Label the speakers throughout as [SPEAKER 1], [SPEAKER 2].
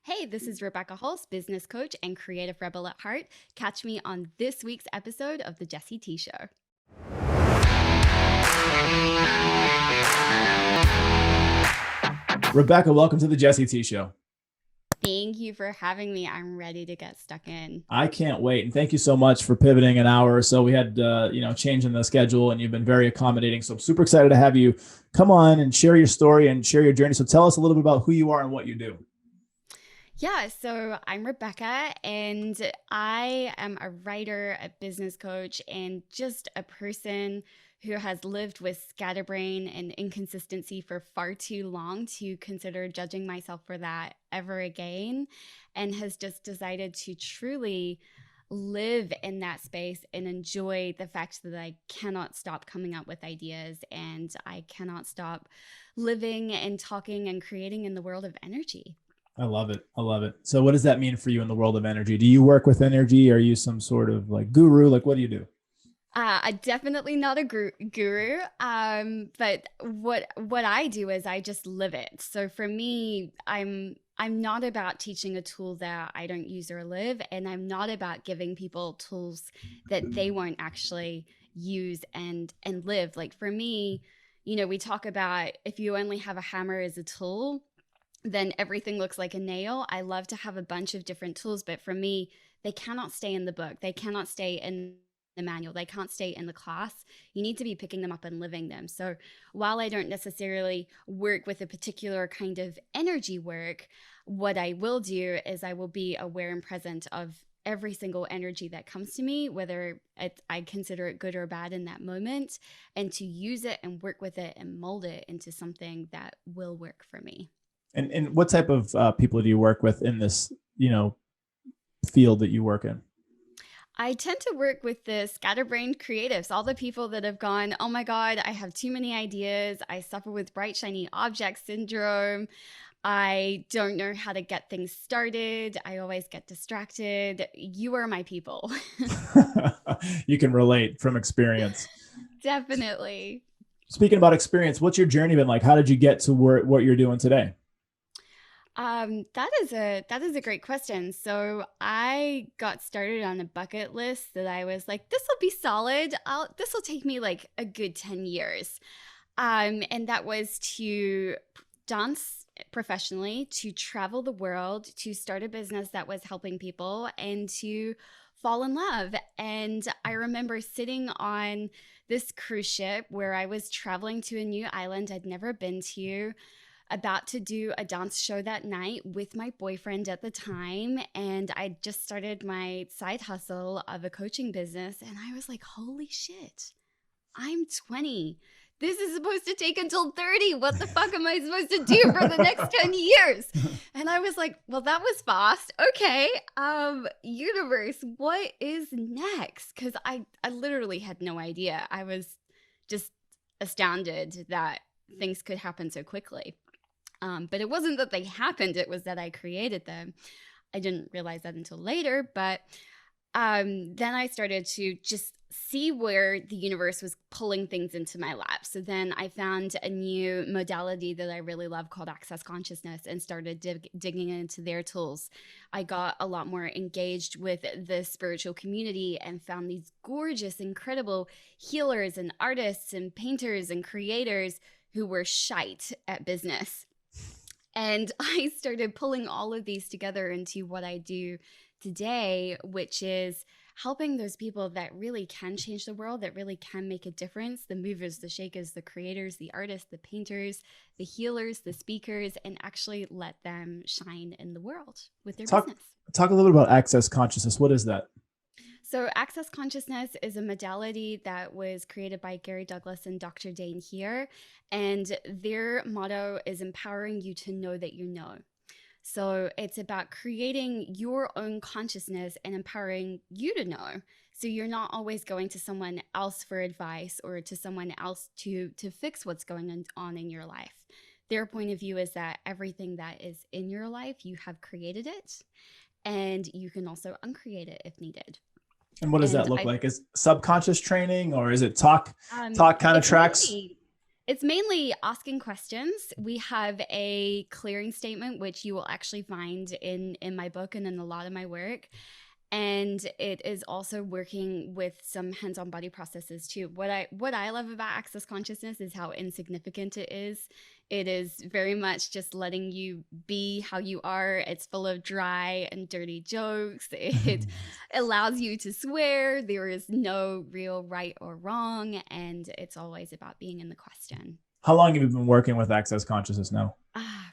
[SPEAKER 1] Hey, this is Rebecca Hulse, business coach and creative rebel at heart. Catch me on this week's episode of The Jessie T Show.
[SPEAKER 2] Rebecca, welcome to the Jessie T Show.
[SPEAKER 1] Thank you for having me. I'm ready to get stuck in.
[SPEAKER 2] I can't wait. And thank you so much for pivoting an hour or so. We had, change in the schedule and you've been very accommodating. So I'm super excited to have you come on and share your story and share your journey. So tell us a little bit about who you are and what you do.
[SPEAKER 1] Yeah, so I'm Rebecca and I am a writer, a business coach, and just a person who has lived with scatterbrain and inconsistency for far too long to consider judging myself for that ever again, and has just decided to truly live in that space and enjoy the fact that I cannot stop coming up with ideas and I cannot stop living and talking and creating in the world of energy.
[SPEAKER 2] I love it. I love it. So what does that mean for you in the world of energy? Do you work with energy? Are you some sort of like guru? Like, what do you do?
[SPEAKER 1] I'm definitely not a guru, but what I do is I just live it. So for me, I'm not about teaching a tool that I don't use or live, and I'm not about giving people tools that they won't actually use and live. Like for me, we talk about if you only have a hammer as a tool, then everything looks like a nail. I love to have a bunch of different tools, but for me, they cannot stay in the book. They cannot stay in the manual. They can't stay in the class. You need to be picking them up and living them. So while I don't necessarily work with a particular kind of energy work, what I will do is I will be aware and present of every single energy that comes to me, whether I consider it good or bad in that moment, and to use it and work with it and mold it into something that will work for me.
[SPEAKER 2] And what type of people do you work with in this, field that you work in?
[SPEAKER 1] I tend to work with the scatterbrained creatives, all the people that have gone, oh my God, I have too many ideas. I suffer with bright, shiny object syndrome. I don't know how to get things started. I always get distracted. You are my people.
[SPEAKER 2] You can relate from experience.
[SPEAKER 1] Definitely.
[SPEAKER 2] Speaking about experience, what's your journey been like? How did you get to what you're doing today?
[SPEAKER 1] That is a great question. So I got started on a bucket list that I was like, this will be solid. This will take me like a good 10 years. And that was to dance professionally, to travel the world, to start a business that was helping people, and to fall in love. And I remember sitting on this cruise ship where I was traveling to a new island I'd never been to, about to do a dance show that night with my boyfriend at the time. And I just started my side hustle of a coaching business. And I was like, holy shit, I'm 20. This is supposed to take until 30. What the fuck am I supposed to do for the next 10 years? And I was like, well, that was fast. Okay. Universe, what is next? Because I literally had no idea. I was just astounded that things could happen so quickly. But it wasn't that they happened, it was that I created them. I didn't realize that until later, but then I started to just see where the universe was pulling things into my lap. So then I found a new modality that I really love called Access Consciousness and started digging into their tools. I got a lot more engaged with the spiritual community and found these gorgeous, incredible healers and artists and painters and creators who were shite at business. And I started pulling all of these together into what I do today, which is helping those people that really can change the world, that really can make a difference, the movers, the shakers, the creators, the artists, the painters, the healers, the speakers, and actually let them shine in the world with their business.
[SPEAKER 2] Talk a little bit about access consciousness. What is that?
[SPEAKER 1] So Access Consciousness is a modality that was created by Gary Douglas and Dr. Dane here. And their motto is empowering you to know that you know. So it's about creating your own consciousness and empowering you to know. So you're not always going to someone else for advice or to someone else to fix what's going on in your life. Their point of view is that everything that is in your life, you have created it, and you can also uncreate it if needed.
[SPEAKER 2] And what does that look like? Is subconscious training, or is it talk kind of tracks?
[SPEAKER 1] It's mainly asking questions. We have a clearing statement, which you will actually find in my book and in a lot of my work. And it is also working with some hands-on body processes too. What I love about access consciousness is how insignificant it is. It is very much just letting you be how you are. It's full of dry and dirty jokes. It allows you to swear. There is no real right or wrong, and it's always about being in the question.
[SPEAKER 2] How long have you been working with access consciousness now?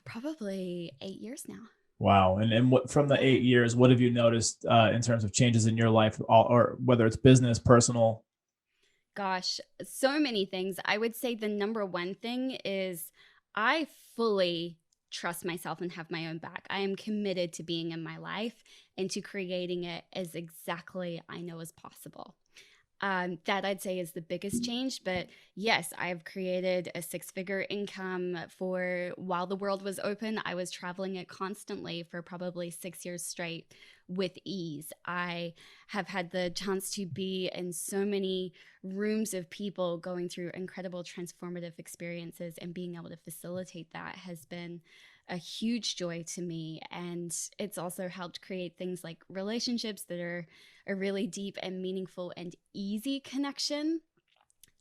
[SPEAKER 1] Probably 8 years now.
[SPEAKER 2] Wow. And what from the 8 years, what have you noticed in terms of changes in your life, or whether it's business, personal?
[SPEAKER 1] Gosh, so many things. I would say the number one thing is I fully trust myself and have my own back. I am committed to being in my life and to creating it as exactly I know as possible. That I'd say is the biggest change. But yes, I've created a six-figure income for while the world was open. I was traveling it constantly for probably 6 years straight with ease. I have had the chance to be in so many rooms of people going through incredible transformative experiences, and being able to facilitate that has been a huge joy to me. And it's also helped create things like relationships that are a really deep and meaningful and easy connection,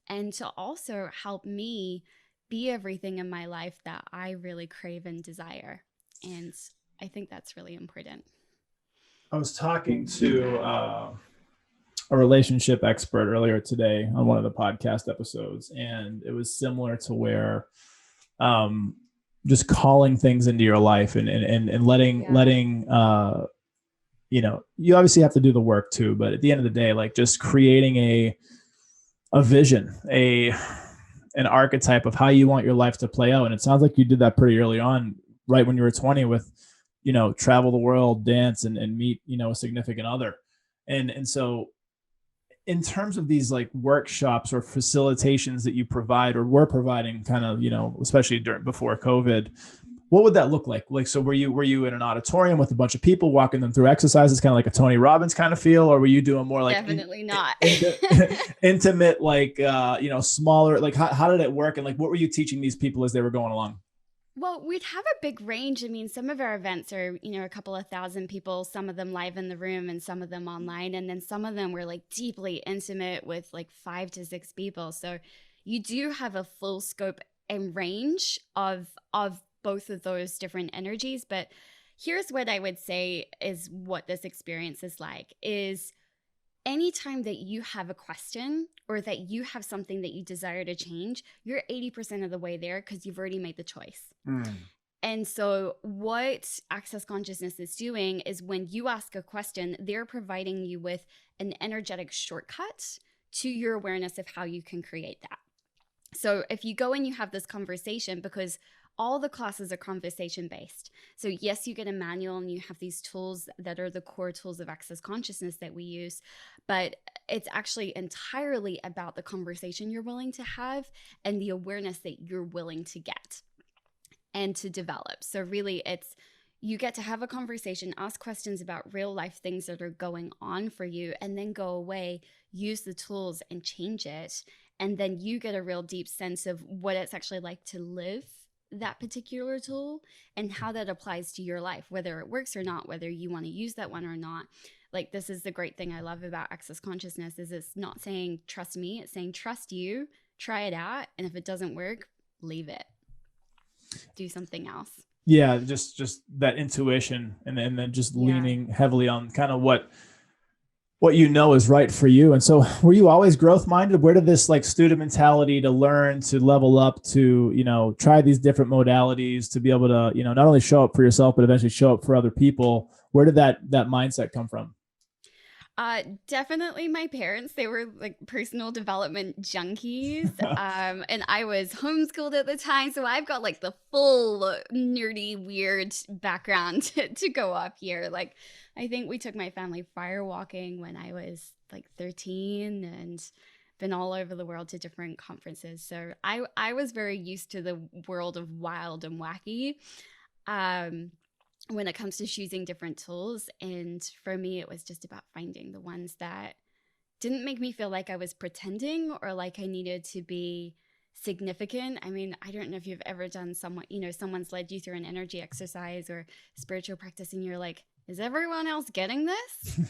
[SPEAKER 1] and to also help me be everything in my life that I really crave and desire. And I think that's really important.
[SPEAKER 2] I was talking to a relationship expert earlier today on one of the podcast episodes, and it was similar to where um, just calling things into your life, and letting
[SPEAKER 1] Yeah.
[SPEAKER 2] letting you obviously have to do the work too, but at the end of the day, like just creating a vision, a an archetype of how you want your life to play out. And it sounds like you did that pretty early on, right when you were 20, with travel the world, dance, and meet a significant other. And so in terms of these like workshops or facilitations that you provide or were providing, kind of, especially before COVID, what would that look like? Like, so were you in an auditorium with a bunch of people walking them through exercises, kind of like a Tony Robbins kind of feel, or were you doing more like
[SPEAKER 1] Definitely not.
[SPEAKER 2] intimate, like smaller? Like, how did it work, and like what were you teaching these people as they were going along?
[SPEAKER 1] Well, we'd have a big range. I mean, some of our events are, a couple of thousand people, some of them live in the room and some of them online. And then some of them were like deeply intimate with like 5 to 6 people. So you do have a full scope and range of both of those different energies. But here's what I would say is what this experience is like is anytime that you have a question or that you have something that you desire to change, you're 80% of the way there because you've already made the choice.
[SPEAKER 2] Mm.
[SPEAKER 1] And so, what Access Consciousness is doing is when you ask a question, they're providing you with an energetic shortcut to your awareness of how you can create that. So, if you go and you have this conversation, because all the classes are conversation based. So, yes, you get a manual and you have these tools that are the core tools of Access Consciousness that we use, but it's actually entirely about the conversation you're willing to have and the awareness that you're willing to get and to develop. So really you get to have a conversation, ask questions about real life things that are going on for you, and then go away, use the tools and change it. And then you get a real deep sense of what it's actually like to live that particular tool and how that applies to your life, whether it works or not, whether you want to use that one or not. Like, this is the great thing I love about Access Consciousness is it's not saying trust me, it's saying trust you, try it out, and if it doesn't work, leave it, do something else.
[SPEAKER 2] Yeah, just that intuition, and then just
[SPEAKER 1] Yeah.
[SPEAKER 2] leaning heavily on kind of what is right for you. And so, were you always growth minded? Where did this like student mentality to learn, to level up, to try these different modalities, to be able to not only show up for yourself but eventually show up for other people? Where did that mindset come from?
[SPEAKER 1] Definitely my parents. They were like personal development junkies. And I was homeschooled at the time. So I've got like the full nerdy, weird background to go off here. Like, I think we took my family firewalking when I was like 13 and been all over the world to different conferences. So I was very used to the world of wild and wacky. Um, when it comes to choosing different tools. And for me, it was just about finding the ones that didn't make me feel like I was pretending or like I needed to be significant. I mean, I don't know if you've ever done someone, someone's led you through an energy exercise or spiritual practice, and you're like, is everyone else getting this?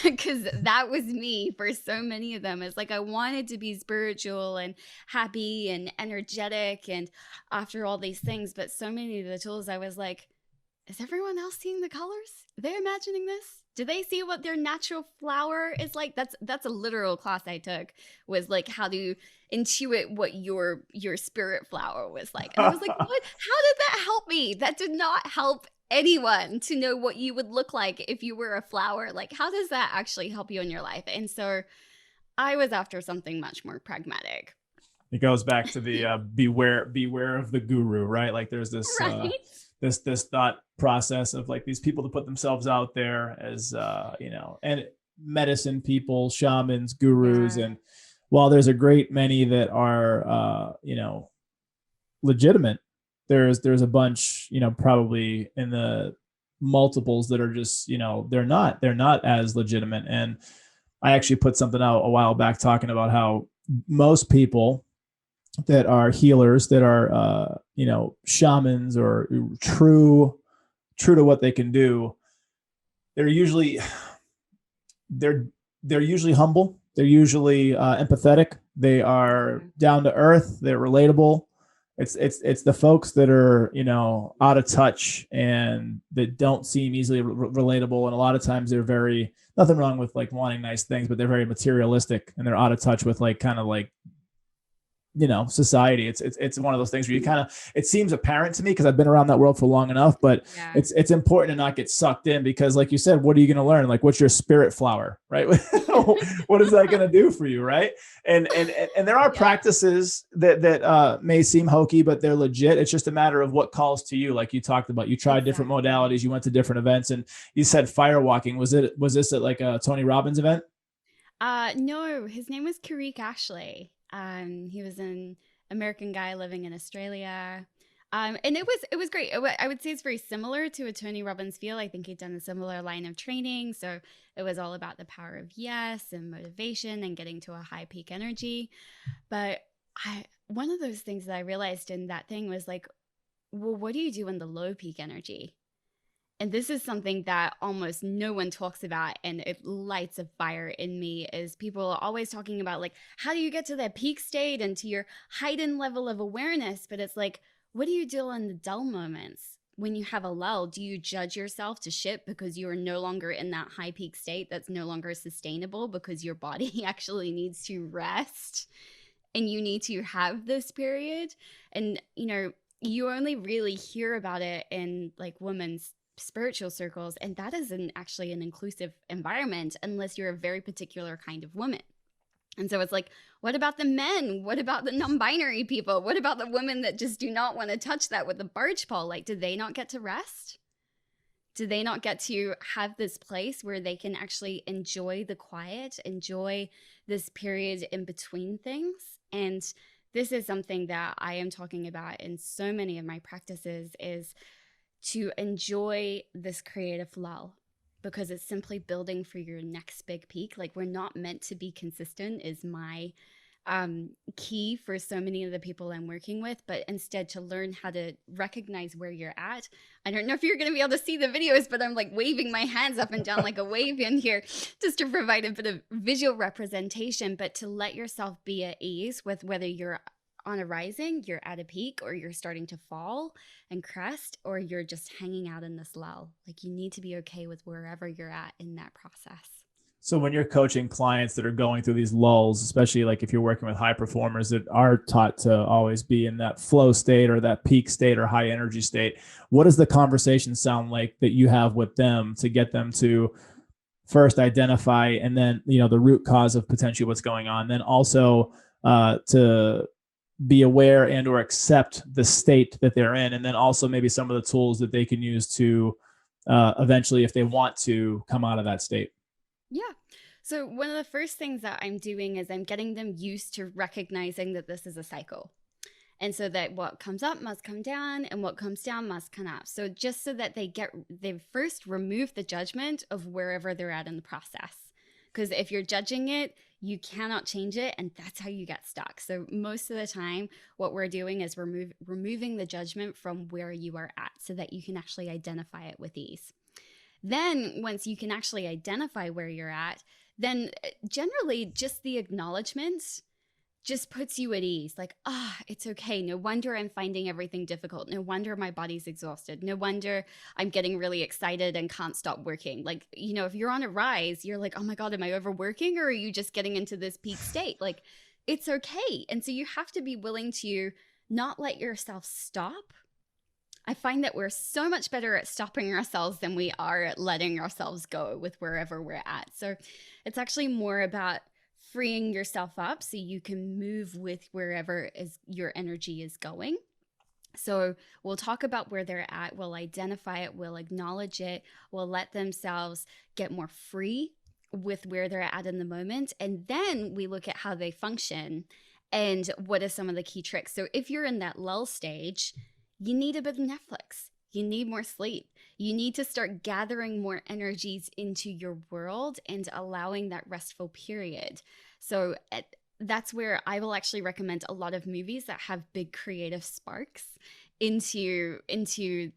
[SPEAKER 1] Because that was me for so many of them. It's like I wanted to be spiritual and happy and energetic and after all these things, but so many of the tools I was like, is everyone else seeing the colors? Are they imagining this? Do they see what their natural flower is like? That's a literal class I took, was like how to intuit what your spirit flower was like. And I was like, what? How did that help me? That did not help anyone to know what you would look like if you were a flower. Like, how does that actually help you in your life? And so I was after something much more pragmatic.
[SPEAKER 2] It goes back to the beware of the guru, right? Like there's this
[SPEAKER 1] Right?
[SPEAKER 2] this thought process of like these people to put themselves out there as and medicine people, shamans, gurus,
[SPEAKER 1] Yeah.
[SPEAKER 2] and while there's a great many that are legitimate, there's a bunch, probably in the multiples that are just, they're not as legitimate. And I actually put something out a while back talking about how most people that are healers, that are shamans, or true to what they can do, they're usually they're they're usually humble, they're usually empathetic, they are
[SPEAKER 1] Yeah.
[SPEAKER 2] down to earth, they're relatable. It's the folks that are out of touch and that don't seem easily relatable, and a lot of times they're very, nothing wrong with like wanting nice things, but they're very materialistic and they're out of touch with like kind of like society. It's one of those things where you kind of, it seems apparent to me because I've been around that world for long enough, but
[SPEAKER 1] Yeah.
[SPEAKER 2] it's important to not get sucked in, because like you said, what are you going to learn? Like, what's your spirit flower, right? What is that going to do for you, right? And there are
[SPEAKER 1] Yeah.
[SPEAKER 2] practices that may seem hokey, but they're legit. It's just a matter of what calls to you. Like you talked about, you tried different
[SPEAKER 1] Exactly.
[SPEAKER 2] modalities, you went to different events, and you said fire walking. Was this at like a Tony Robbins event?
[SPEAKER 1] No, his name was Kareek Ashley. He was an American guy living in Australia. And it was great. I would say it's very similar to a Tony Robbins feel. I think he'd done a similar line of training, so it was all about the power of yes and motivation and getting to a high peak energy. But I one of those things that I realized in that thing was like, well, what do you do in the low peak energy? And this is something that almost no one talks about, and it lights a fire in me, is people are always talking about like, how do you get to that peak state and to your heightened level of awareness? But it's like, what do you do in the dull moments when you have a lull? Do you judge yourself to shit because you are no longer in that high peak state that's no longer sustainable because your body actually needs to rest and you need to have this period? And you only really hear about it in like women's spiritual circles, and that isn't actually an inclusive environment unless you're a very particular kind of woman. And so it's like, what about the men? What about the non-binary people? What about the women that just do not want to touch that with the barge pole? Like, do they not get to rest? Do they not get to have this place where they can actually enjoy the quiet, enjoy this period in between things? And this is something that I am talking about in so many of my practices, is to enjoy this creative lull, because it's simply building for your next big peak. Like, we're not meant to be consistent, is my key for so many of the people I'm working with, but instead to learn how to recognize where you're at. I don't know if you're going to be able to see the videos, but I'm like waving my hands up and down like a wave in here just to provide a bit of visual representation, but to let yourself be at ease with whether you're on a rising, you're at a peak, or you're starting to fall and crest, or you're just hanging out in this lull. Like, you need to be okay with wherever you're at in that process.
[SPEAKER 2] So when you're coaching clients that are going through these lulls, especially like if you're working with high performers that are taught to always be in that flow state or that peak state or high energy state, what does the conversation sound like that you have with them to get them to first identify, and then the root cause of potentially what's going on, then also to be aware and or accept the state that they're in, and then also maybe some of the tools that they can use to eventually, if they want to, come out of that state?
[SPEAKER 1] Yeah. So, one of the first things that I'm doing is I'm getting them used to recognizing that this is a cycle. And so that what comes up must come down and what comes down must come up. So, just so that they first remove the judgment of wherever they're at in the process. Because if you're judging it, You cannot change it, and that's how you get stuck. So most of the time, what we're doing is removing the judgment from where you are at so that you can actually identify it with ease. Then once you can actually identify where you're at, then generally just the acknowledgement just puts you at ease. Like, it's okay. No wonder I'm finding everything difficult. No wonder my body's exhausted. No wonder I'm getting really excited and can't stop working. Like, if you're on a rise, you're like, oh my God, am I overworking, or are you just getting into this peak state? Like, it's okay. And so you have to be willing to not let yourself stop. I find that we're so much better at stopping ourselves than we are at letting ourselves go with wherever we're at. So it's actually more about freeing yourself up so you can move with wherever is your energy is going. So we'll talk about where they're at, we'll identify it, we'll acknowledge it, we'll let themselves get more free with where they're at in the moment. And then we look at how they function and what are some of the key tricks. So if you're in that lull stage, you need a bit of Netflix. You need more sleep. You need to start gathering more energies into your world and allowing that restful period. So that's where I will actually recommend a lot of movies that have big creative sparks into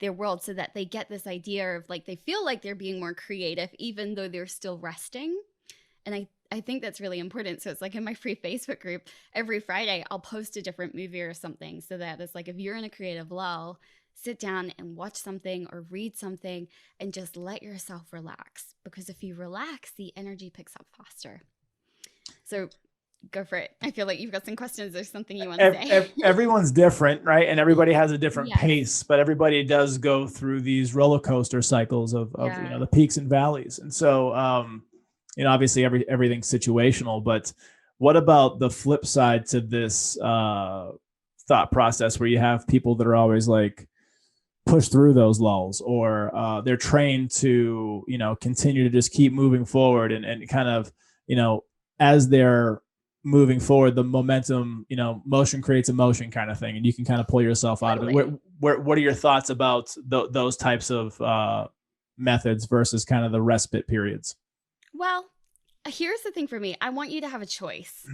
[SPEAKER 1] their world, so that they get this idea of like, they feel like they're being more creative even though they're still resting. And I think that's really important. So it's like in my free Facebook group, every Friday I'll post a different movie or something, so that it's like, if you're in a creative lull, sit down and watch something or read something and just let yourself relax. Because if you relax, the energy picks up faster. So go for it. I feel like you've got some questions or something you want to say.
[SPEAKER 2] Everyone's different, right? And everybody has a different
[SPEAKER 1] Yes.
[SPEAKER 2] pace, but everybody does go through these roller coaster cycles of
[SPEAKER 1] Yeah.
[SPEAKER 2] the peaks and valleys. And so, obviously everything's situational, but what about the flip side to this thought process, where you have people that are always like push through those lulls, or they're trained to, continue to just keep moving forward, and kind of, as they're moving forward, the momentum, motion creates emotion kind of thing, and you can kind of pull yourself out
[SPEAKER 1] Totally.
[SPEAKER 2] of it. What are your thoughts about those types of methods versus kind of the respite periods?
[SPEAKER 1] Well, here's the thing for me. I want you to have a choice.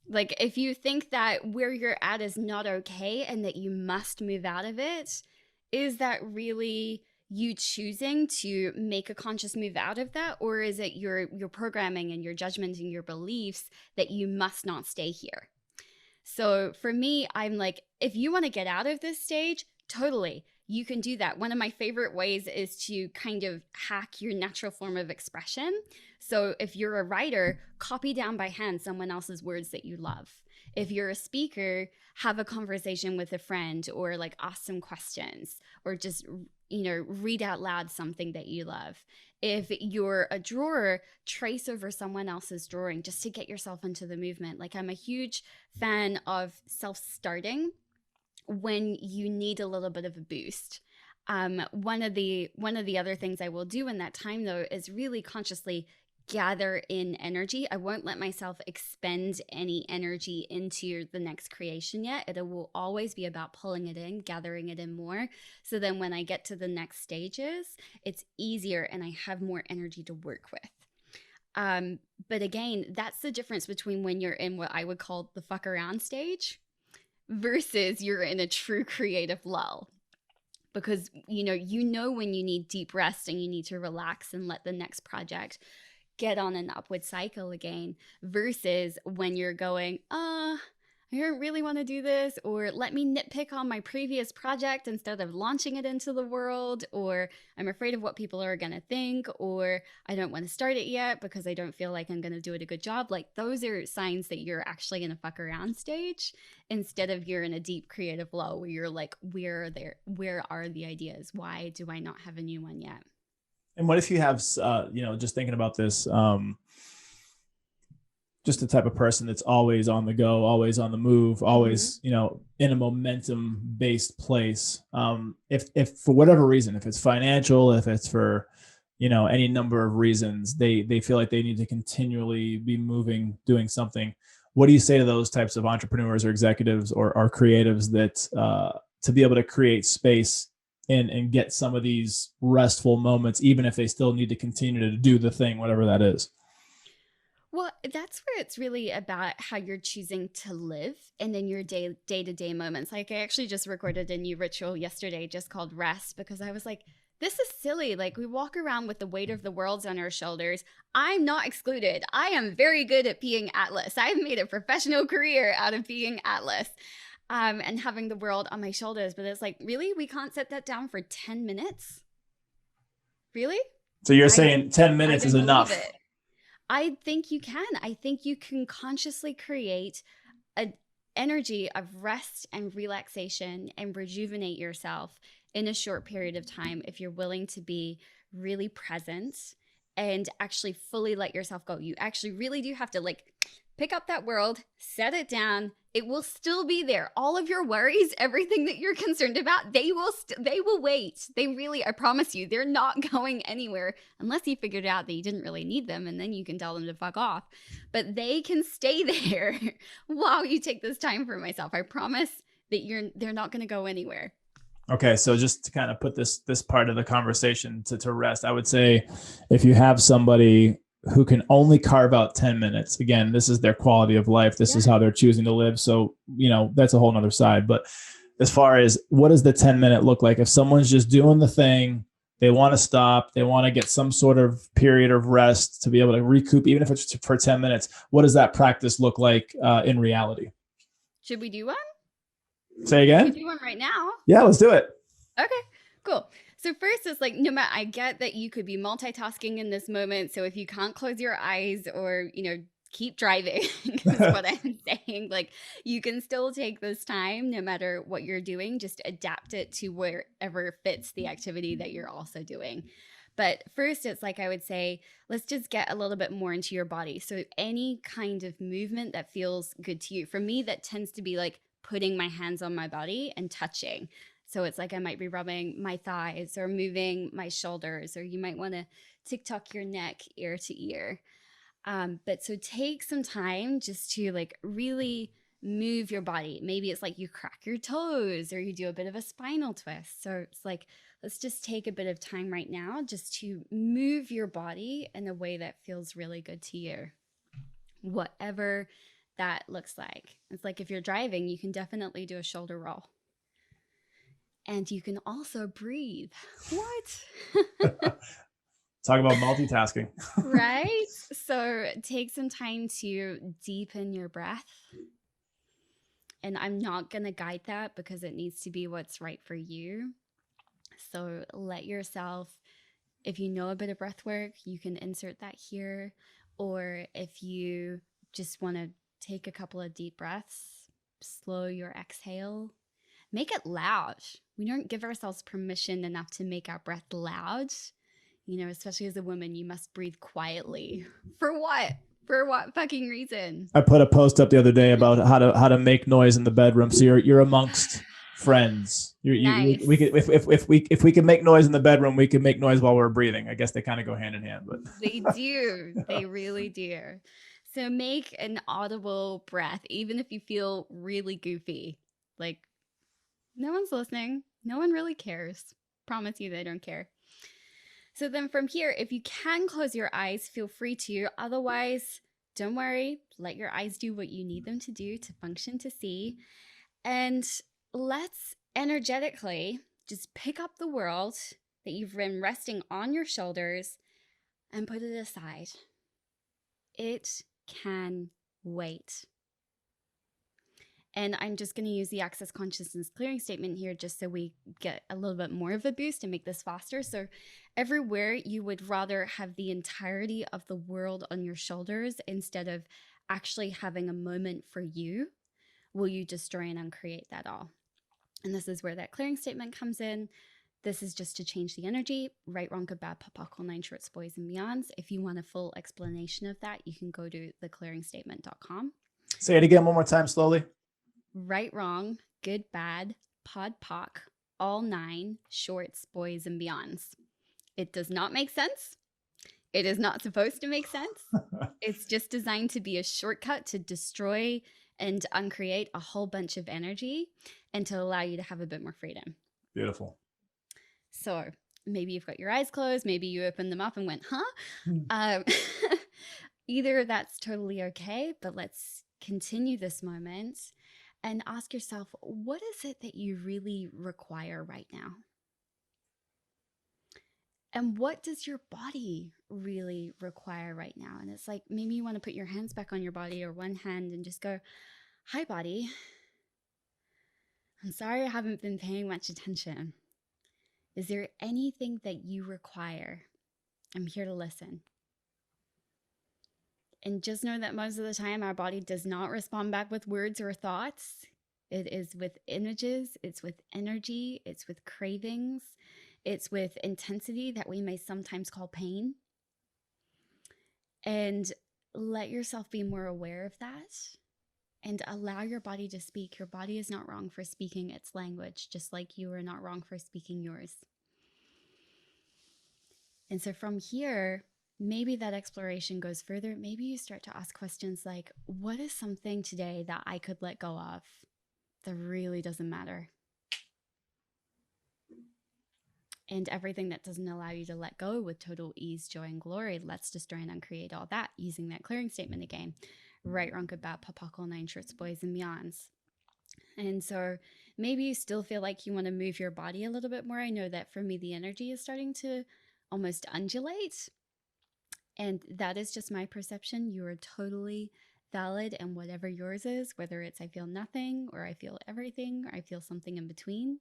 [SPEAKER 1] Like, if you think that where you're at is not okay and that you must move out of it, is that really you choosing to make a conscious move out of that? Or is it your programming and your judgment and your beliefs that you must not stay here? So for me, I'm like, if you want to get out of this stage, totally, you can do that. One of my favorite ways is to kind of hack your natural form of expression. So if you're a writer, copy down by hand someone else's words that you love. If you're a speaker, have a conversation with a friend, or like ask some questions, or just, read out loud something that you love. If you're a drawer, trace over someone else's drawing just to get yourself into the movement. Like, I'm a huge fan of self-starting when you need a little bit of a boost. One of the other things I will do in that time, though, is really consciously gather in energy. I won't let myself expend any energy into the next creation yet. It will always be about pulling it in, gathering it in more. So then when I get to the next stages, it's easier and I have more energy to work with. But again, that's the difference between when you're in what I would call the fuck around stage versus you're in a true creative lull. Because you know when you need deep rest and you need to relax and let the next project get on an upward cycle again, versus when you're going, I don't really want to do this, or let me nitpick on my previous project instead of launching it into the world, or I'm afraid of what people are going to think, or I don't want to start it yet because I don't feel like I'm going to do it a good job. Like, those are signs that you're actually in a fuck around stage instead of you're in a deep creative lull where you're like, where are the ideas? Why do I not have a new one yet?
[SPEAKER 2] And what if you have, just thinking about this, just the type of person that's always on the go, always on the move, always, in a momentum based place. If for whatever reason, if it's financial, if it's for, any number of reasons, they feel like they need to continually be moving, doing something. What do you say to those types of entrepreneurs or executives or creatives that to be able to create space and get some of these restful moments, even if they still need to continue to do the thing, whatever that is?
[SPEAKER 1] Well, that's where it's really about how you're choosing to live and in your day-to-day moments. Like I actually just recorded a new ritual yesterday just called rest because I was like, this is silly. Like we walk around with the weight of the world on our shoulders. I'm not excluded. I am very good at being Atlas. I've made a professional career out of being Atlas. And having the world on my shoulders. But it's like, really? We can't set that down for 10 minutes? Really?
[SPEAKER 2] So you're
[SPEAKER 1] I
[SPEAKER 2] saying 10
[SPEAKER 1] I
[SPEAKER 2] minutes is
[SPEAKER 1] didn't believe
[SPEAKER 2] enough.
[SPEAKER 1] it. I think you can. I think you can consciously create an energy of rest and relaxation and rejuvenate yourself in a short period of time if you're willing to be really present and actually fully let yourself go. You actually really do have to like pick up that world, set it down. It will still be there. All of your worries, everything that you're concerned about, they will wait. They really, I promise you, they're not going anywhere unless you figured out that you didn't really need them and then you can tell them to fuck off. But they can stay there while you take this time for myself. I promise that they're not going to go anywhere.
[SPEAKER 2] Okay, so just to kind of put this part of the conversation to rest, I would say if you have somebody who can only carve out 10 minutes, again, this is their quality of life. This is how they're choosing to live. So, that's a whole nother side. But as far as what does the 10-minute look like? If someone's just doing the thing, they want to stop, they want to get some sort of period of rest to be able to recoup, even if it's for 10 minutes, what does that practice look like in reality?
[SPEAKER 1] Should we do one?
[SPEAKER 2] Say
[SPEAKER 1] We
[SPEAKER 2] again?
[SPEAKER 1] could do one right now.
[SPEAKER 2] Yeah, let's do it.
[SPEAKER 1] Okay, cool. So first it's like, no matter, I get that you could be multitasking in this moment. So if you can't close your eyes or, keep driving is what I'm saying. Like you can still take this time no matter what you're doing, just adapt it to wherever fits the activity that you're also doing. But first, it's like I would say, let's just get a little bit more into your body. So any kind of movement that feels good to you. For me, that tends to be like putting my hands on my body and touching. So it's like I might be rubbing my thighs or moving my shoulders, or you might want to tick-tock your neck ear to ear. But so take some time just to like really move your body. Maybe it's like you crack your toes or you do a bit of a spinal twist. So it's like, let's just take a bit of time right now just to move your body in a way that feels really good to you. Whatever that looks like. It's like if you're driving, you can definitely do a shoulder roll. And you can also breathe. What?
[SPEAKER 2] Talk about multitasking.
[SPEAKER 1] Right? So take some time to deepen your breath. And I'm not going to guide that because it needs to be what's right for you. So let yourself, if you know a bit of breath work, you can insert that here. Or if you just want to take a couple of deep breaths, slow your exhale. Make it loud. We don't give ourselves permission enough to make our breath loud. Especially as a woman, you must breathe quietly. For what? For what fucking reason?
[SPEAKER 2] I put a post up the other day about how to make noise in the bedroom. So you're amongst friends.
[SPEAKER 1] Nice.
[SPEAKER 2] We could if we can make noise in the bedroom, we can make noise while we're breathing. I guess they kind of go hand in hand, but
[SPEAKER 1] they do. They really do. So make an audible breath, even if you feel really goofy. Like no one's listening. No one really cares. Promise you they don't care. So then from here, if you can close your eyes, feel free to. Otherwise, don't worry. Let your eyes do what you need them to do to function to see. And let's energetically just pick up the world that you've been resting on your shoulders and put it aside. It can wait. And I'm just going to use the Access Consciousness clearing statement here just so we get a little bit more of a boost and make this faster. So everywhere you would rather have the entirety of the world on your shoulders instead of actually having a moment for you, will you destroy and uncreate that all? And this is where that clearing statement comes in. This is just to change the energy. Right, wrong, good, bad, pop, 9 shorts, boys, and beyonds. If you want a full explanation of that, you can go to theclearingstatement.com.
[SPEAKER 2] Say it again one more time slowly.
[SPEAKER 1] Right, wrong, good, bad, POC, all 9 shorts, boys, and beyonds. It does not make sense. It is not supposed to make sense. It's just designed to be a shortcut to destroy and uncreate a whole bunch of energy and to allow you to have a bit more freedom.
[SPEAKER 2] Beautiful.
[SPEAKER 1] So maybe you've got your eyes closed. Maybe you opened them up and went, huh? Either that's totally okay, but let's continue this moment and ask yourself, what is it that you really require right now? And what does your body really require right now? And it's like maybe you want to put your hands back on your body or one hand and just go, hi, body. I'm sorry I haven't been paying much attention. Is there anything that you require? I'm here to listen. And just know that most of the time our body does not respond back with words or thoughts. It is with images, it's with energy, it's with cravings, it's with intensity that we may sometimes call pain. And let yourself be more aware of that and allow your body to speak. Your body is not wrong for speaking its language, just like you are not wrong for speaking yours. And so from here, maybe that exploration goes further. Maybe you start to ask questions like, what is something today that I could let go of that really doesn't matter? And everything that doesn't allow you to let go with total ease, joy, and glory, let's destroy and uncreate all that using that clearing statement again. Right, wrong, good, bad, papacal, nine shorts, boys, and beyonds. And so maybe you still feel like you want to move your body a little bit more. I know that for me, the energy is starting to almost undulate. And that is just my perception. You are totally valid, and whatever yours is, whether it's I feel nothing or I feel everything or I feel something in between.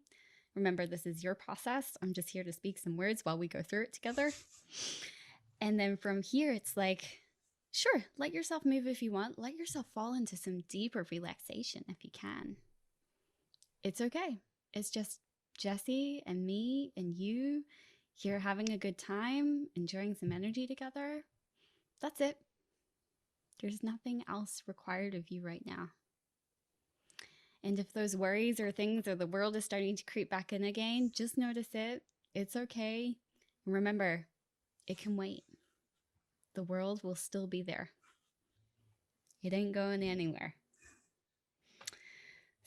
[SPEAKER 1] Remember, this is your process. I'm just here to speak some words while we go through it together. And then from here, it's like, sure, let yourself move if you want. Let yourself fall into some deeper relaxation if you can. It's okay. It's just Jesse and me and you here having a good time, enjoying some energy together. That's it. There's nothing else required of you right now. And if those worries or things or the world is starting to creep back in again, just notice it. It's okay. Remember, it can wait. The world will still be there. It ain't going anywhere.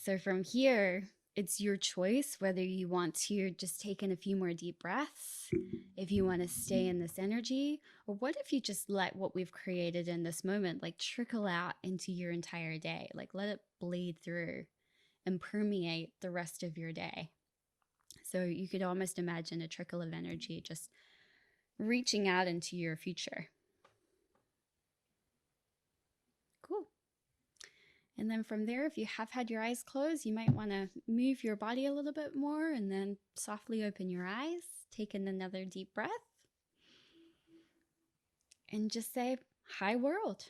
[SPEAKER 1] So from here, it's your choice whether you want to just take in a few more deep breaths, if you want to stay in this energy, or what if you just let what we've created in this moment like trickle out into your entire day, like let it bleed through and permeate the rest of your day. So you could almost imagine a trickle of energy just reaching out into your future. Cool. And then from there, if you have had your eyes closed, you might want to move your body a little bit more and then softly open your eyes, take in another deep breath, and just say, hi, world.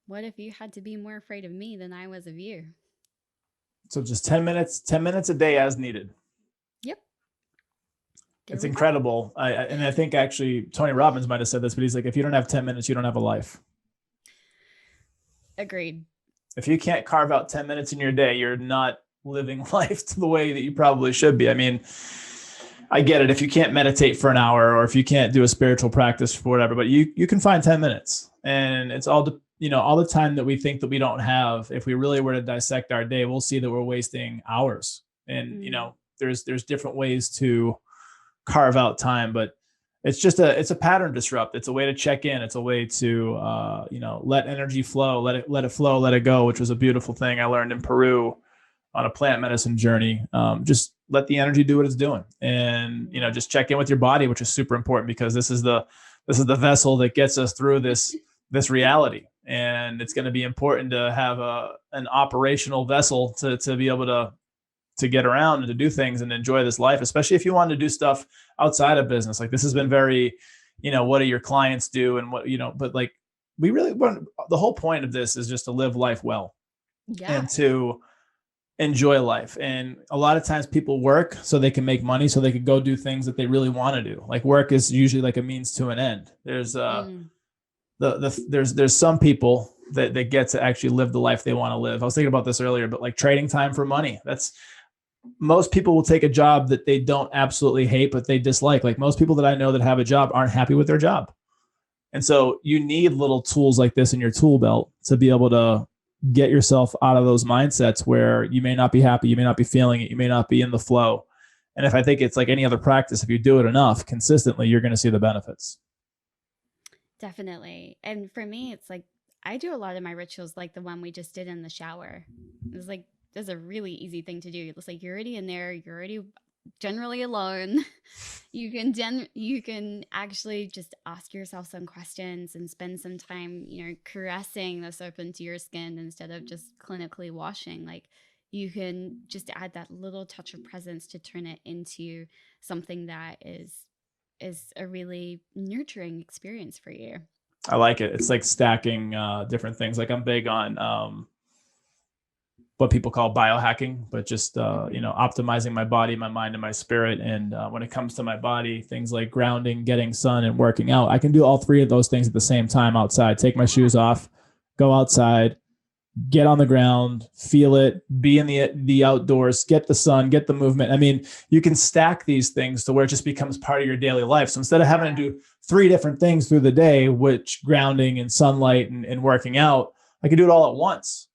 [SPEAKER 1] What if you had to be more afraid of me than I was of you?
[SPEAKER 2] So just 10 minutes a day as needed.
[SPEAKER 1] Yep.
[SPEAKER 2] It's incredible. I think actually Tony Robbins might have said this, but he's like, if you don't have 10 minutes, you don't have a life.
[SPEAKER 1] Agreed.
[SPEAKER 2] If you can't carve out 10 minutes in your day, you're not living life to the way that you probably should be. I mean, I get it. If you can't meditate for an hour or if you can't do a spiritual practice for whatever, but you can find 10 minutes, and it's all all the time that we think that we don't have. If we really were to dissect our day, we'll see that we're wasting hours. And, there's different ways to carve out time, but it's a pattern disrupt. It's a way to check in. It's a way to, let energy flow, let it flow, let it go, which was a beautiful thing I learned in Peru on a plant medicine journey. Just let the energy do what it's doing, and, just check in with your body, which is super important because this is the vessel that gets us through this reality. And it's going to be important to have an operational vessel to be able to get around and to do things and enjoy this life, especially if you want to do stuff outside of business. Like this has been very, what do your clients do and what, but like we really want, the whole point of this is just to live life well and to enjoy life. And a lot of times people work so they can make money, so they could go do things that they really want to do. Like work is usually like a means to an end. There's there's some people that get to actually live the life they want to live. I was thinking about this earlier, but like trading time for money, most people will take a job that they don't absolutely hate, but they dislike. Like most people that I know that have a job aren't happy with their job. And so you need little tools like this in your tool belt to be able to get yourself out of those mindsets where you may not be happy, you may not be feeling it, you may not be in the flow. And if I think it's like any other practice, if you do it enough consistently, you're going to see the benefits.
[SPEAKER 1] Definitely. And for me, it's like I do a lot of my rituals like the one we just did in the shower. It's like there's a really easy thing to do. It's like you're already in there, you're already generally alone. You can actually just ask yourself some questions and spend some time, caressing the soap into your skin instead of just clinically washing. Like you can just add that little touch of presence to turn it into something that is a really nurturing experience for you.
[SPEAKER 2] I like it. It's like stacking different things. Like I'm big on what people call biohacking, but just
[SPEAKER 1] Mhm.
[SPEAKER 2] optimizing my body, my mind, and my spirit. And when it comes to my body, things like grounding, getting sun, and working out, I can do all three of those things at the same time outside. Take my
[SPEAKER 1] Yeah.
[SPEAKER 2] shoes off, go outside, get on the ground, feel it, be in the outdoors, get the sun, get the movement. I mean, you can stack these things to where it just becomes part of your daily life. So instead of having
[SPEAKER 1] Yeah.
[SPEAKER 2] to do three different things through the day, which grounding and sunlight and working out, I can do it all at once.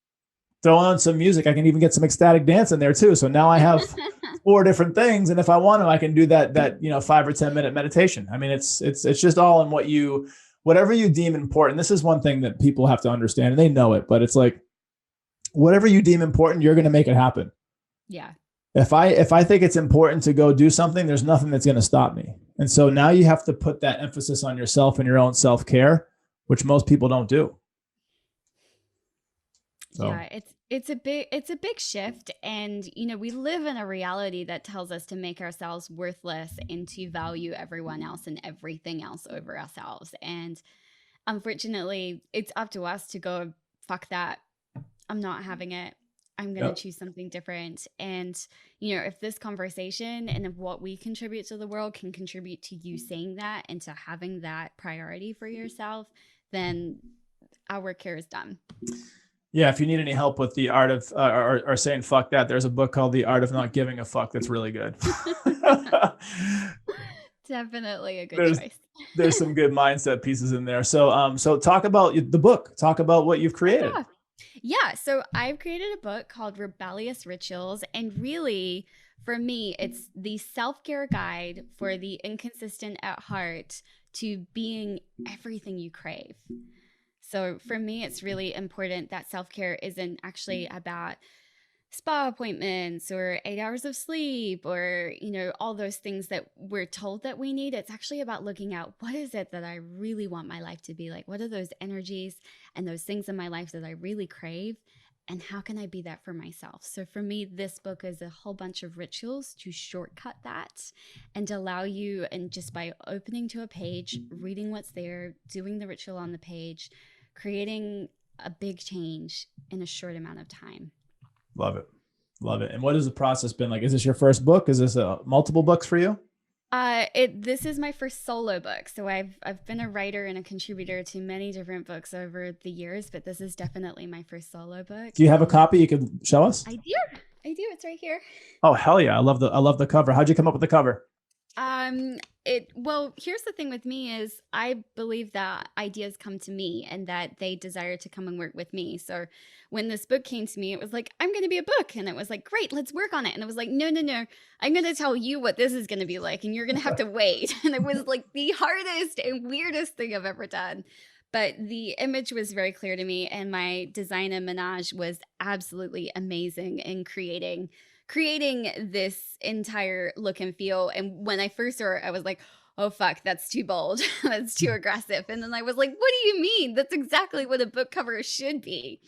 [SPEAKER 2] Throw on some music. I can even get some ecstatic dance in there too. So now I have four different things, and if I want to, I can do that 5 or 10 minute meditation. I mean, it's just all in whatever you deem important. This is one thing that people have to understand, and they know it, but it's like whatever you deem important, you're going to make it happen.
[SPEAKER 1] Yeah.
[SPEAKER 2] If I think it's important to go do something, there's nothing that's going to stop me. And so now you have to put that emphasis on yourself and your own self-care, which most people don't do. So
[SPEAKER 1] Yeah, it's a big shift, and we live in a reality that tells us to make ourselves worthless and to value everyone else and everything else over ourselves. And unfortunately, it's up to us to go, fuck that. I'm not having it. I'm going to
[SPEAKER 2] yep.
[SPEAKER 1] choose something different. And, if this conversation and if what we contribute to the world can contribute to you saying that and to having that priority for yourself, then our work here is done.
[SPEAKER 2] Yeah, if you need any help with the art of or saying fuck that, there's a book called The Art of Not Giving a Fuck that's really good.
[SPEAKER 1] Definitely a good
[SPEAKER 2] there's
[SPEAKER 1] choice.
[SPEAKER 2] there's some good mindset pieces in there. So talk about the book. Talk about what you've
[SPEAKER 1] Oh,
[SPEAKER 2] created.
[SPEAKER 1] yeah. Yeah. So I've created a book called Rebellious Rituals. And really, for me, it's the self care guide for the inconsistent at heart to being everything you crave. So for me, it's really important that self care isn't actually about spa appointments or 8 hours of sleep or all those things that we're told that we need. It's actually about looking at what is it that I really want my life to be like. What are those energies and those things in my life that I really crave, and how can I be that for myself? So for me, this book is a whole bunch of rituals to shortcut that and allow you, and just by opening to a page, reading what's there, doing the ritual on the page, creating a big change in a short amount of time.
[SPEAKER 2] Love it. Love it. And what has the process been like? Is this your first book? Is this multiple books for you?
[SPEAKER 1] This is my first solo book. So I've been a writer and a contributor to many different books over the years, but this is definitely my first solo book.
[SPEAKER 2] Do you have a
[SPEAKER 1] And
[SPEAKER 2] copy you can show us?
[SPEAKER 1] I do. I do. It's right here.
[SPEAKER 2] Oh hell yeah! I love the cover. How'd you come up with the cover?
[SPEAKER 1] Um, well, here's the thing with me is I believe that ideas come to me and that they desire to come and work with me. So when this book came to me, it was like, I'm going to be a book. And it was like, great, let's work on it. And it was like, no, no, no, I'm going to tell you what this is going to be like. And you're going to have to wait. And it was like the hardest and weirdest thing I've ever done. But the image was very clear to me. And my designer Minaj was absolutely amazing in creating this entire look and feel. And when I first saw it, I was like, oh, fuck, that's too bold. That's too aggressive. And then I was like, what do you mean? That's exactly what a book cover should be.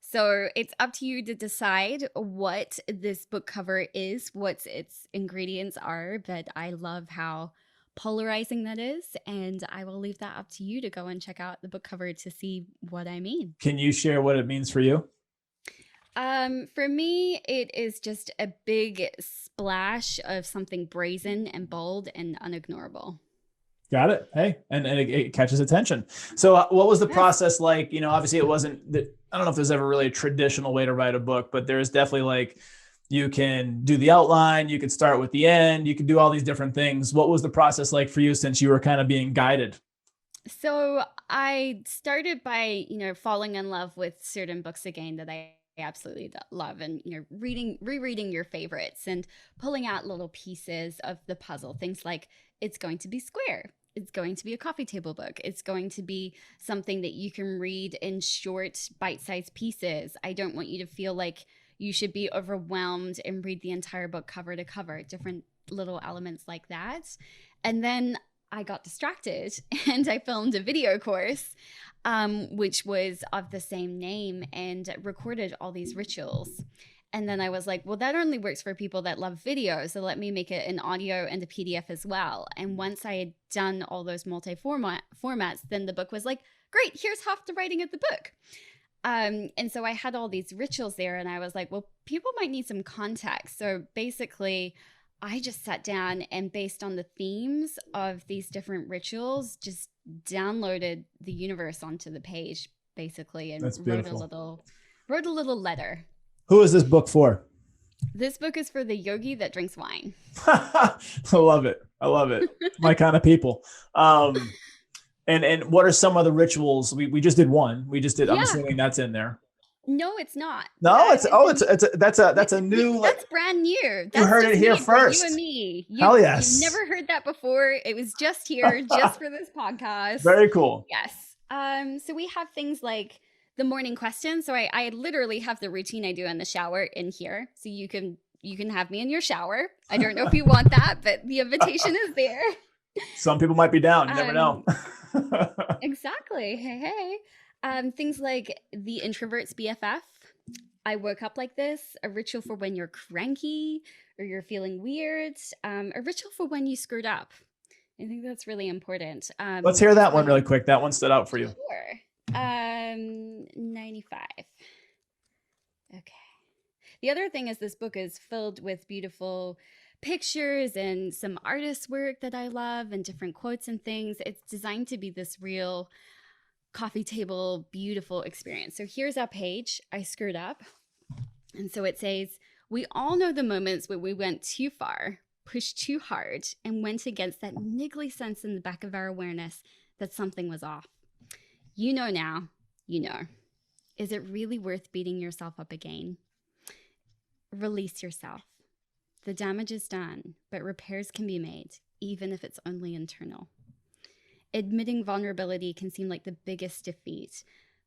[SPEAKER 1] So it's up to you to decide what this book cover is, what its ingredients are. But I love how polarizing that is. And I will leave that up to you to go and check out the book cover to see what I mean.
[SPEAKER 2] Can you share what it means for you?
[SPEAKER 1] For me, it is just a big splash of something brazen and bold and unignorable.
[SPEAKER 2] Got it. Hey, and it catches attention. So, what was the
[SPEAKER 1] Yes.
[SPEAKER 2] process like? Obviously, it wasn't. I don't know if there's ever really a traditional way to write a book, but there is definitely like you can do the outline, you could start with the end, you can do all these different things. What was the process like for you since you were kind of being guided?
[SPEAKER 1] So I started by, falling in love with certain books again that I absolutely love, and rereading your favorites and pulling out little pieces of the puzzle, things like it's going to be square, it's going to be a coffee table book. It's going to be something that you can read in short, bite-sized pieces. I don't want you to feel like you should be overwhelmed and read the entire book cover to cover, different little elements like that. And then I got distracted and I filmed a video course, which was of the same name, and recorded all these rituals. And then I was like, well, that only works for people that love video. So let me make it an audio and a PDF as well. And once I had done all those formats, then the book was like, great, here's half the writing of the book. And so I had all these rituals there, and I was like, well, people might need some context. So basically, I just sat down and, based on the themes of these different rituals, just downloaded the universe onto the page, basically, and wrote a little letter.
[SPEAKER 2] Who is this book for?
[SPEAKER 1] This book is for the yogi that drinks wine.
[SPEAKER 2] I love it. My kind of people. And what are some of the rituals? We just did one. Yeah. I'm assuming that's in there.
[SPEAKER 1] No, it's not.
[SPEAKER 2] No, that's a new.
[SPEAKER 1] That's brand new.
[SPEAKER 2] You heard it here first.
[SPEAKER 1] You and me.
[SPEAKER 2] Hell yes.
[SPEAKER 1] You've never heard that before. It was just here, just for this podcast.
[SPEAKER 2] Very cool.
[SPEAKER 1] Yes. So we have things like the morning question. So I literally have the routine I do in the shower in here. So you can have me in your shower. I don't know if you want that, but the invitation is there.
[SPEAKER 2] Some people might be down. You never know.
[SPEAKER 1] Exactly. Hey. Things like the introvert's BFF. I woke up like this. A ritual for when you're cranky or you're feeling weird. A ritual for when you screwed up. I think that's really important.
[SPEAKER 2] Let's hear that one really quick. That one stood out for you.
[SPEAKER 1] Sure. 95. Okay. The other thing is this book is filled with beautiful pictures and some artist work that I love and different quotes and things. It's designed to be this real coffee table, beautiful experience. So here's our page. I screwed up. And so it says, we all know the moments where we went too far, pushed too hard, and went against that niggly sense in the back of our awareness that something was off. You know now, you know. Is it really worth beating yourself up again? Release yourself. The damage is done, but repairs can be made, even if it's only internal. Admitting vulnerability can seem like the biggest defeat,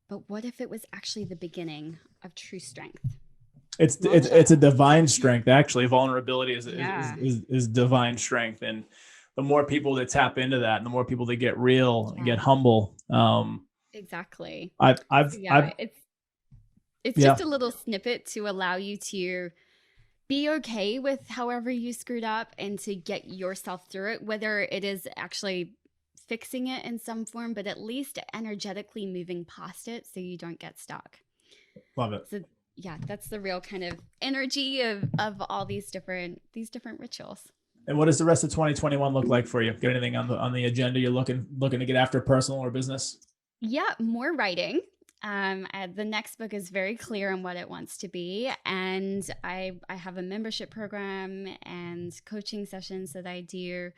[SPEAKER 1] but what if it was actually the beginning of true strength?
[SPEAKER 2] It's a divine strength. Actually, vulnerability is divine strength, and the more people that tap into that, and the more people that get real and get humble.
[SPEAKER 1] Exactly. It's just a little snippet to allow you to be okay with however you screwed up and to get yourself through it, whether it is actually fixing it in some form, but at least energetically moving past it so you don't get stuck.
[SPEAKER 2] Love it.
[SPEAKER 1] So yeah, that's the real kind of energy of all these different rituals.
[SPEAKER 2] And what does the rest of 2021 look like for you? Got anything on the agenda you're looking to get after, personal or business?
[SPEAKER 1] Yeah, more writing. The next book is very clear on what it wants to be, and I have a membership program and coaching sessions that I do.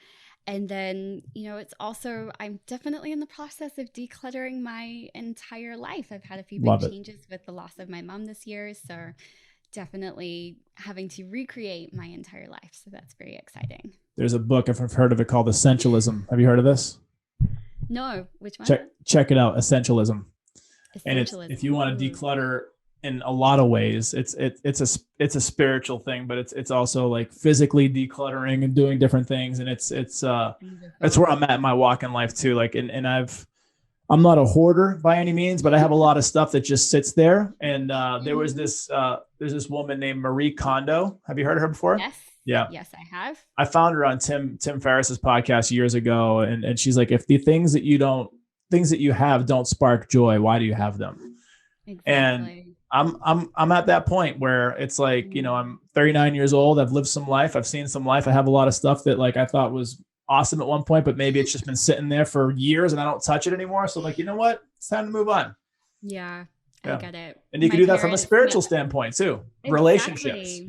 [SPEAKER 1] And then, it's also, I'm definitely in the process of decluttering my entire life. I've had a few big changes with the loss of my mom this year. So definitely having to recreate my entire life. So that's very exciting.
[SPEAKER 2] There's a book, if I've heard of it, called Essentialism. Have you heard of this?
[SPEAKER 1] No, which one?
[SPEAKER 2] Check it out, Essentialism. And if you want to declutter in a lot of ways, it's a spiritual thing, but it's also like physically decluttering and doing different things. And it's where I'm at in my walk in life too. Like, and I'm not a hoarder by any means, but I have a lot of stuff that just sits there. And there's this woman named Marie Kondo. Have you heard of her before?
[SPEAKER 1] Yes.
[SPEAKER 2] Yeah.
[SPEAKER 1] Yes, I have.
[SPEAKER 2] I found her on Tim Ferriss's podcast years ago. And she's like, if the things that you have don't spark joy, why do you have them?
[SPEAKER 1] Exactly.
[SPEAKER 2] And I'm at that point where it's like, I'm 39 years old. I've lived some life. I've seen some life. I have a lot of stuff that like I thought was awesome at one point, but maybe it's just been sitting there for years and I don't touch it anymore. So like, you know what? It's time to move on.
[SPEAKER 1] Yeah. I get it.
[SPEAKER 2] And you can do that from a spiritual standpoint too. Exactly. Relationships,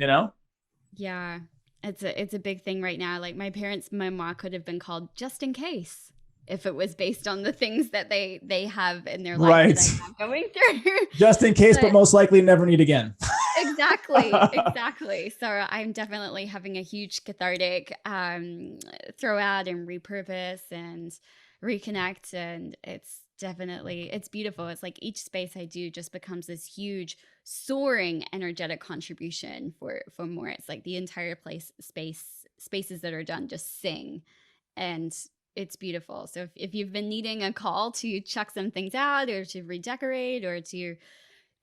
[SPEAKER 1] Yeah. It's a big thing right now. Like my parents' memoir could have been called Just in Case, if it was based on the things that they have in their life that I'm not going through.
[SPEAKER 2] Just in case, but most likely never need again.
[SPEAKER 1] Exactly, exactly. So I'm definitely having a huge cathartic throw out and repurpose and reconnect, and it's beautiful. It's like each space I do just becomes this huge soaring energetic contribution for more. It's like the entire spaces that are done just sing, and it's beautiful. So if you've been needing a call to check some things out or to redecorate or to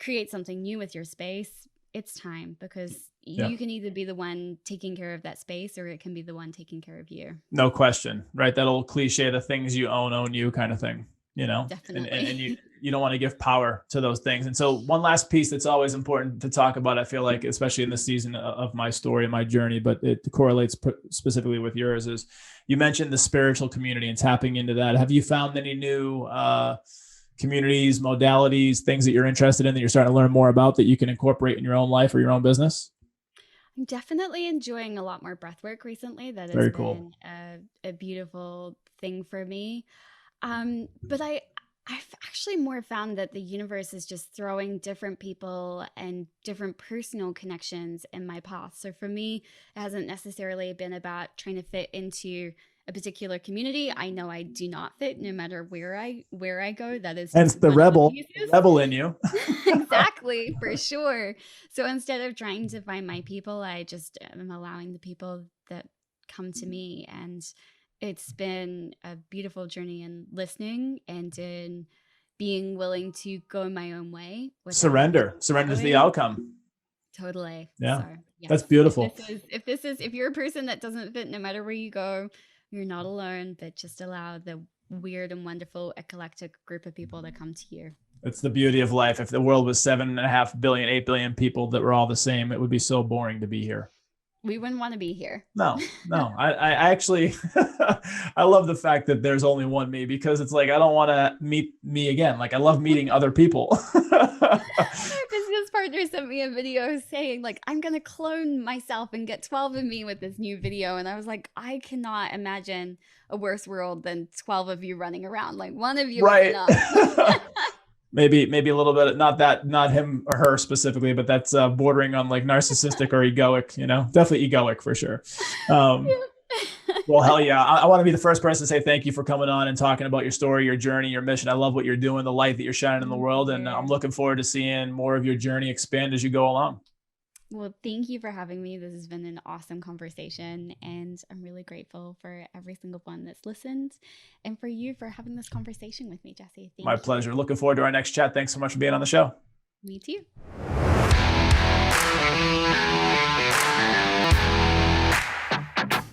[SPEAKER 1] create something new with your space, it's time, because
[SPEAKER 2] Yeah.
[SPEAKER 1] you can either be the one taking care of that space or it can be the one taking care of you.
[SPEAKER 2] No question, right? That old cliche, the things you own you kind of thing, and
[SPEAKER 1] Definitely.
[SPEAKER 2] you don't want to give power to those things. And so one last piece that's always important to talk about, I feel like, especially in this season of my story and my journey, but it correlates specifically with yours, is you mentioned the spiritual community and tapping into that. Have you found any new communities, modalities, things that you're interested in that you're starting to learn more about that you can incorporate in your own life or your own business?
[SPEAKER 1] I'm definitely enjoying a lot more breath work recently. That has
[SPEAKER 2] Very cool.
[SPEAKER 1] been a beautiful thing for me. But I've actually more found that the universe is just throwing different people and different personal connections in my path. So for me, it hasn't necessarily been about trying to fit into a particular community. I know I do not fit no matter where I go. That is
[SPEAKER 2] Hence
[SPEAKER 1] just
[SPEAKER 2] the
[SPEAKER 1] one of the pieces.
[SPEAKER 2] rebel in you.
[SPEAKER 1] Exactly, for sure. So instead of trying to find my people, I just am allowing the people that come to me. And it's been a beautiful journey in listening and in being willing to go my own way without
[SPEAKER 2] Surrender to the
[SPEAKER 1] following.
[SPEAKER 2] outcome.
[SPEAKER 1] Totally.
[SPEAKER 2] Yeah,
[SPEAKER 1] So
[SPEAKER 2] that's
[SPEAKER 1] yes,
[SPEAKER 2] beautiful.
[SPEAKER 1] if you're a person that doesn't fit no matter where you go, you're not alone, but just allow the weird and wonderful eclectic group of people that come to you.
[SPEAKER 2] It's the beauty of life. If the world was 7.5 billion, 8 billion people that were all the same, it would be so boring to be here.
[SPEAKER 1] We wouldn't want to be here.
[SPEAKER 2] No. I actually, I love the fact that there's only one me, because it's like, I don't want to meet me again. Like, I love meeting other people.
[SPEAKER 1] My business partner sent me a video saying, like, I'm going to clone myself and get 12 of me with this new video. And I was like, I cannot imagine a worse world than 12 of you running around. Like, one of you is
[SPEAKER 2] Right.
[SPEAKER 1] enough.
[SPEAKER 2] maybe a little bit, not him or her specifically, but that's bordering on like narcissistic or egoic, definitely egoic for sure. Well, hell yeah. I want to be the first person to say thank you for coming on and talking about your story, your journey, your mission. I love what you're doing, the light that you're shining in the
[SPEAKER 1] Thank
[SPEAKER 2] world. And I'm
[SPEAKER 1] you.
[SPEAKER 2] looking forward to seeing more of your journey expand as you go along.
[SPEAKER 1] Well, thank you for having me. This has been an awesome conversation, and I'm really grateful for every single one that's listened and for you for having this conversation with me, Jesse.
[SPEAKER 2] My
[SPEAKER 1] Thank you.
[SPEAKER 2] pleasure. Looking forward to our next chat. Thanks so much for being on the show.
[SPEAKER 1] Me too.